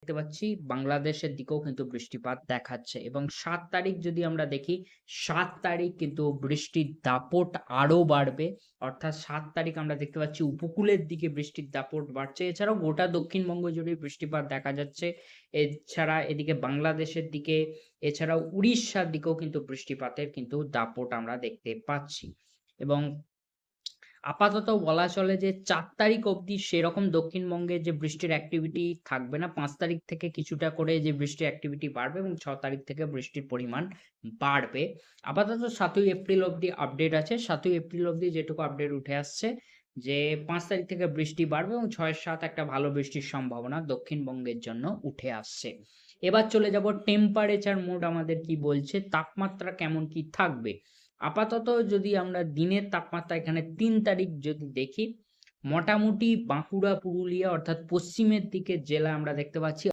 দেখতে পাচ্ছি বাংলাদেশের দিকেও কিন্তু বৃষ্টিপাত দেখাচ্ছে এবং ৭ তারিখ যদি আমরা দেখি, ৭ তারিখ কিন্তু বৃষ্টির দাপট আরো বাড়বে। অর্থাৎ ৭ তারিখ আমরা দেখতে পাচ্ছি উপকূলের দিকে বৃষ্টির দাপট বাড়ছে। এছাড়াও গোটা দক্ষিণবঙ্গ জুড়েই বৃষ্টিপাত দেখা যাচ্ছে। এছাড়া এদিকে বাংলাদেশের দিকে, এছাড়াও উড়িষ্যার দিকেও কিন্তু বৃষ্টিপাতের কিন্তু দাপট আমরা দেখতে পাচ্ছি। এবং আপাতত বলা চলে যে ৪ তারিখ অবধি সেরকম দক্ষিণবঙ্গে যে বৃষ্টির অ্যাক্টিভিটি থাকবে না। ৫ তারিখ থেকে কিছুটা করে যে বৃষ্টির অ্যাক্টিভিটি বাড়বে এবং ৬ তারিখ থেকে বৃষ্টির পরিমাণ বাড়বে। আপাতত ৭ই এপ্রিল অবধি আপডেট আছে। ৭ই এপ্রিল অবধি যেটুকু আপডেট উঠে আসছে যে ৫ তারিখ থেকে বৃষ্টি বাড়বে এবং ৬-৭ একটা ভালো বৃষ্টির সম্ভাবনা দক্ষিণবঙ্গের জন্য উঠে আসছে। এবার চলে যাব টেম্পারেচার মোড আমাদের কি বলছে, তাপমাত্রা কেমন কি থাকবে। আপাতত যদি আমরা দিনের তাপমাত্রা এখানে ৩ তারিখ যদি দেখি, মোটামুটি বাঁকুড়া, পুরুলিয়া অর্থাৎ পশ্চিমের দিকের জেলা আমরা দেখতে পাচ্ছি